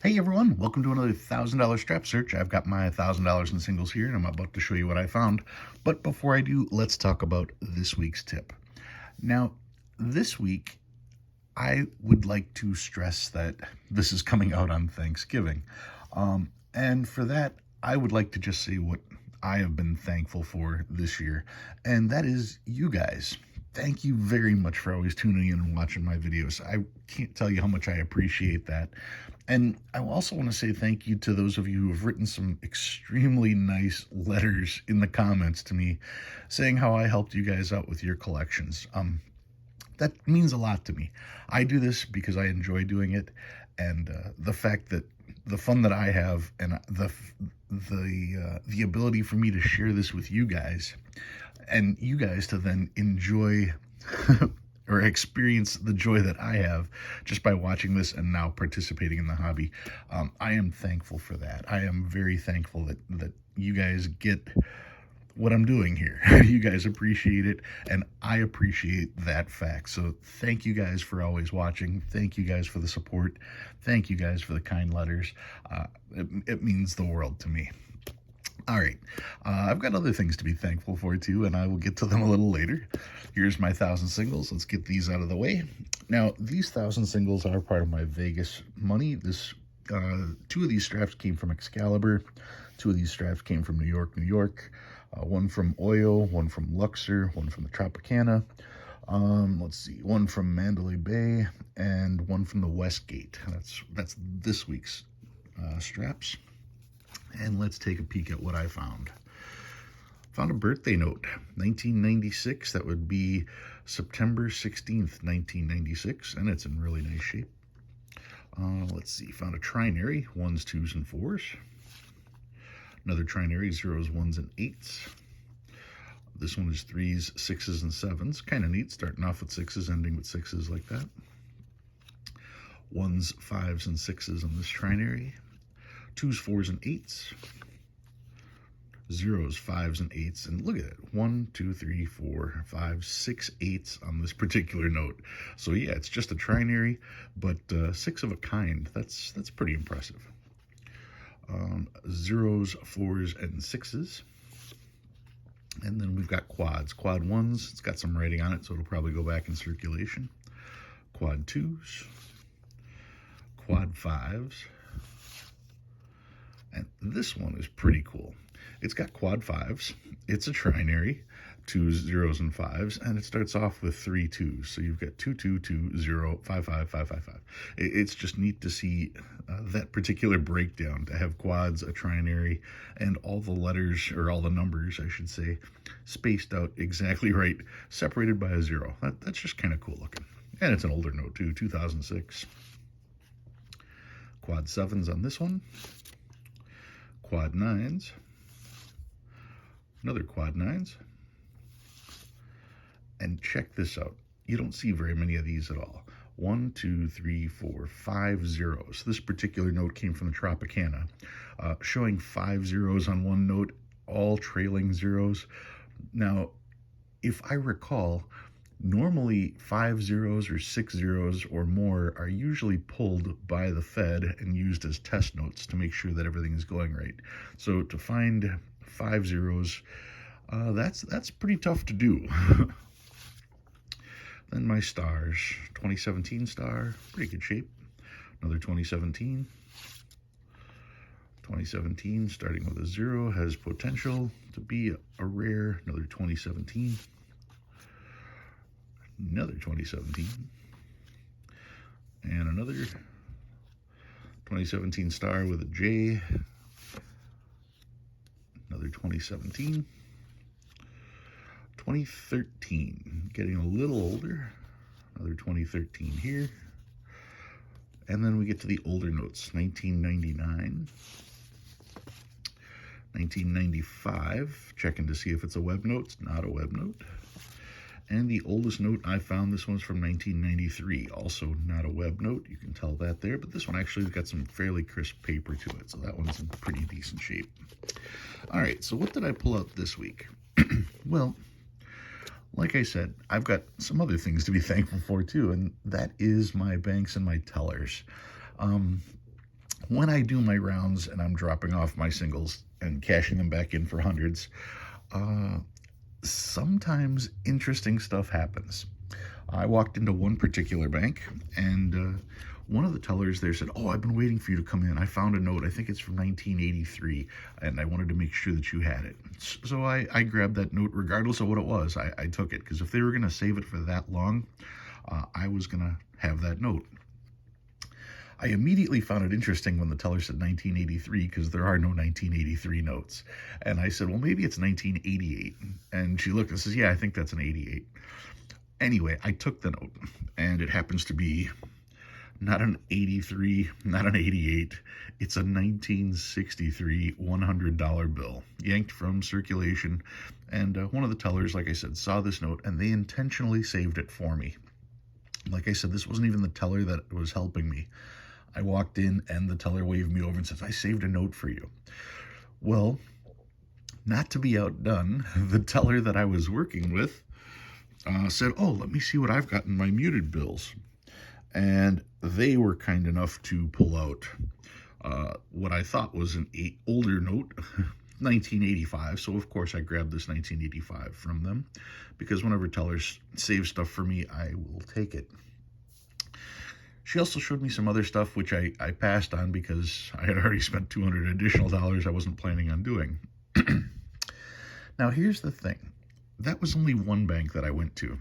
Hey everyone, welcome to another $1,000 strap search. I've got my $1,000 in singles here and I'm about to show you what I found. But before I do, let's talk about this week's tip. Now, this week, I would like to stress that this is coming out on Thanksgiving. And for that, I would like to just say what I have been thankful for this year, and that is you guys. Thank you very much for always tuning in and watching my videos. I can't tell you how much I appreciate that. And I also want to say thank you to those of you who have written some extremely nice letters in the comments to me saying how I helped you guys out with your collections. That means a lot to me. I do this because I enjoy doing it, and the fact that the fun that I have and the ability for me to share this with you guys, and you guys to then enjoy or experience the joy that I have just by watching this and now participating in the hobby. I am thankful for that. I am very thankful that you guys get what I'm doing here. You guys appreciate it, and I appreciate that fact. So thank you guys for always watching. Thank you guys for the support. Thank you guys for the kind letters. It means the world to me. All right, I've got other things to be thankful for too, and I will get to them a little later. Here's my 1,000 singles. Let's get these out of the way. Now, these 1,000 singles are part of my Vegas money. Two of these straps came from Excalibur. Two of these straps came from New York, New York. One from Oyo, one from Luxor, one from the Tropicana. Let's see, one from Mandalay Bay, and one from the Westgate. That's this week's straps. And let's take a peek at what I found. Found a birthday note, 1996. That would be September 16th, 1996, and it's in really nice shape. Let's see, found a trinary, 1s, 2s, and 4s. Another trinary, 0s, 1s, and 8s. This one is 3s, 6s, and 7s. Kind of neat, starting off with 6s, ending with 6s like that. 1s, 5s, and 6s on this trinary. 2s, 4s, and 8s. 0s, 5s, and 8s. And look at it. 1, 2, 3, 4, 5, 6 8s on this particular note. So yeah, it's just a trinary, but 6 of a kind. That's pretty impressive. 0s, 4s, and 6s. And then we've got quads. Quad 1s, it's got some writing on it, so it'll probably go back in circulation. Quad 2s. Quad 5s. And this one is pretty cool. It's got quad 5s. It's a trinary, 2s, 0s, and 5s, and it starts off with 3 2s. So you've got 2 2 2 0 5 5 5 5 5. It's just neat to see that particular breakdown, to have quads, a trinary, and all the letters, or all the numbers, I should say, spaced out exactly right, separated by a 0. That's just kind of cool looking. And it's an older note too, 2006. Quad 7s on this one. Quad 9s, another quad 9s, and check this out. You don't see very many of these at all. 1, 2, 3, 4, 5 zeros. This particular note came from the Tropicana, showing 5 zeros on one note, all trailing zeros. Now, if I recall, normally 5 zeros or 6 zeros or more are usually pulled by the Fed and used as test notes to make sure that everything is going right. So to find 5 zeros, that's pretty tough to do. Then my stars, 2017 star, pretty good shape. Another 2017. 2017, starting with a 0, has potential to be a rare. Another 2017. Another 2017, and another 2017 star with a J, another 2017, 2013, getting a little older, another 2013 here, and then we get to the older notes, 1999, 1995, checking to see if it's a web note. It's not a web note. And the oldest note I found, this one's from 1993, also not a web note. You can tell that there, but this one actually has got some fairly crisp paper to it, so that one's in pretty decent shape. All right, so what did I pull out this week? Well, like I said, I've got some other things to be thankful for too, and that is my banks and my tellers. when I do my rounds and I'm dropping off my singles and cashing them back in for hundreds, sometimes interesting stuff happens. I walked into one particular bank, and one of the tellers there said, "Oh, I've been waiting for you to come in. I found a note. I think it's from 1983, and I wanted to make sure that you had it." So I grabbed that note, regardless of what it was. I took it, because if they were going to save it for that long, I was going to have that note. I immediately found it interesting when the teller said 1983, because there are no 1983 notes. And I said, well, maybe it's 1988. And she looked and says, yeah, I think that's an 88. Anyway, I took the note, and it happens to be not an 83, not an 88. It's a 1963 $100 bill, yanked from circulation. And one of the tellers, like I said, saw this note, and they intentionally saved it for me. Like I said, this wasn't even the teller that was helping me. I walked in, and the teller waved me over and says, "I saved a note for you." Well, not to be outdone, the teller that I was working with said, "Oh, let me see what I've got in my muted bills." And they were kind enough to pull out what I thought was an older note, 1985. So, of course, I grabbed this 1985 from them, because whenever tellers save stuff for me, I will take it. She also showed me some other stuff, which I passed on because I had already spent $200 additional I wasn't planning on doing. Now, here's the thing. That was only one bank that I went to.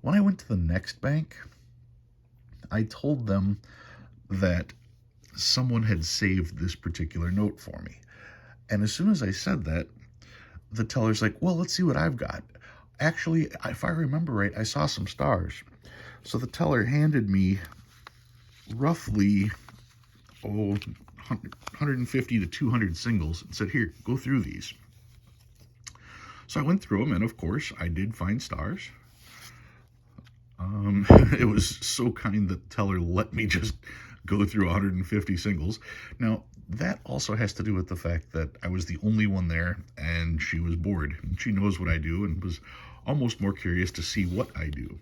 When I went to the next bank, I told them that someone had saved this particular note for me. And as soon as I said that, the teller's like, well, let's see what I've got. Actually, if I remember right, I saw some stars. So the teller handed me roughly 150 to 200 singles and said, here, go through these. So I went through them, and of course I did find stars. It was so kind that the teller let me just go through 150 singles. Now, that also has to do with the fact that I was the only one there, and she was bored. She knows what I do and was almost more curious to see what I do.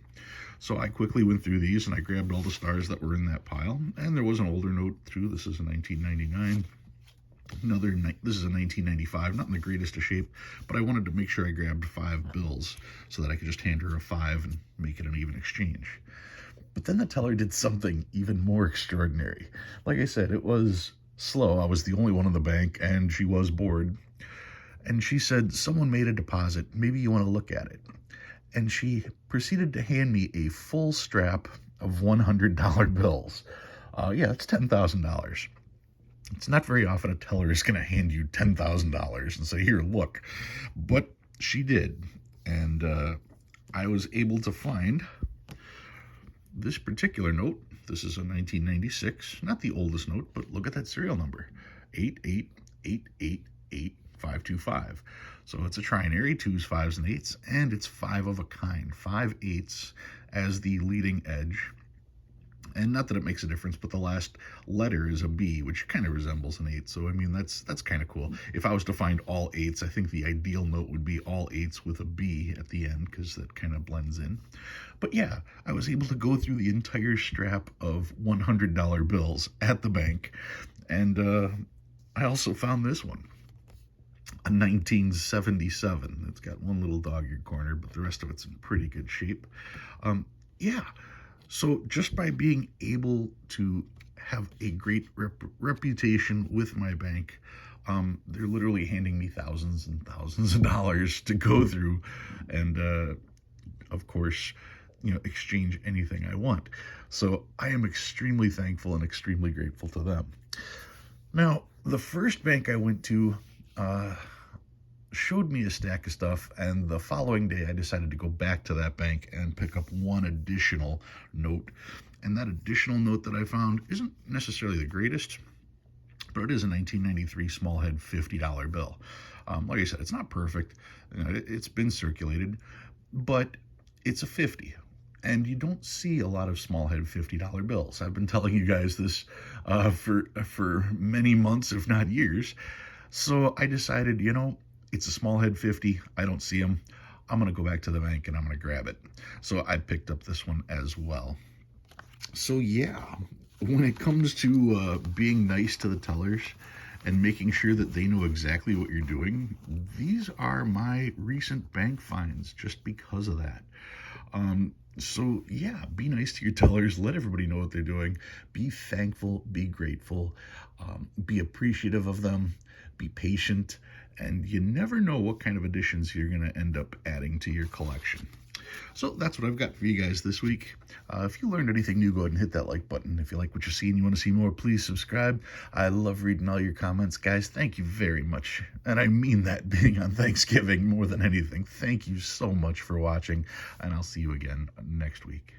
So I quickly went through these, and I grabbed all the stars that were in that pile. And there was an older note too. This is a 1999. This is a 1995, not in the greatest of shape, but I wanted to make sure I grabbed 5 bills so that I could just hand her a 5 and make it an even exchange. But then the teller did something even more extraordinary. Like I said, it was slow. I was the only one in the bank, and she was bored. And she said, someone made a deposit. Maybe you want to look at it. And she proceeded to hand me a full strap of $100 bills. Yeah, that's $10,000. It's not very often a teller is going to hand you $10,000 and say, here, look. But she did. And I was able to find this particular note. This is a 1996, not the oldest note, but look at that serial number, 888888525. So it's a trinary, 2s, 5s, and 8s, and it's 5 of a kind, 5 8s as the leading edge. And not that it makes a difference, but the last letter is a B, which kind of resembles an 8. So, I mean, that's kind of cool. If I was to find all 8s, I think the ideal note would be all 8s with a B at the end, because that kind of blends in. But yeah, I was able to go through the entire strap of $100 bills at the bank. And I also found this one, a 1977. It's got one little dog-eared corner, but the rest of it's in pretty good shape. Yeah. So just by being able to have a great reputation with my bank, they're literally handing me thousands and thousands of dollars to go through, and of course, exchange anything I want. So I am extremely thankful and extremely grateful to them. Now, the first bank I went to showed me a stack of stuff, and the following day I decided to go back to that bank and pick up one additional note. And that additional note that I found isn't necessarily the greatest, but it is a 1993 small head $50 bill. Like I said, it's not perfect. It's been circulated, but it's a 50. And you don't see a lot of small head $50 bills. I've been telling you guys this for many months, if not years. So I decided, it's a small head 50. I don't see them. I'm going to go back to the bank and I'm going to grab it. So I picked up this one as well. So yeah, when it comes to being nice to the tellers and making sure that they know exactly what you're doing, these are my recent bank finds just because of that. So yeah, be nice to your tellers. Let everybody know what they're doing. Be thankful. Be grateful. Be appreciative of them. Be patient. And you never know what kind of additions you're going to end up adding to your collection. So that's what I've got for you guys this week. If you learned anything new, go ahead and hit that like button. If you like what you see and you want to see more, please subscribe. I love reading all your comments. Guys, thank you very much. And I mean that being on Thanksgiving more than anything. Thank you so much for watching, and I'll see you again next week.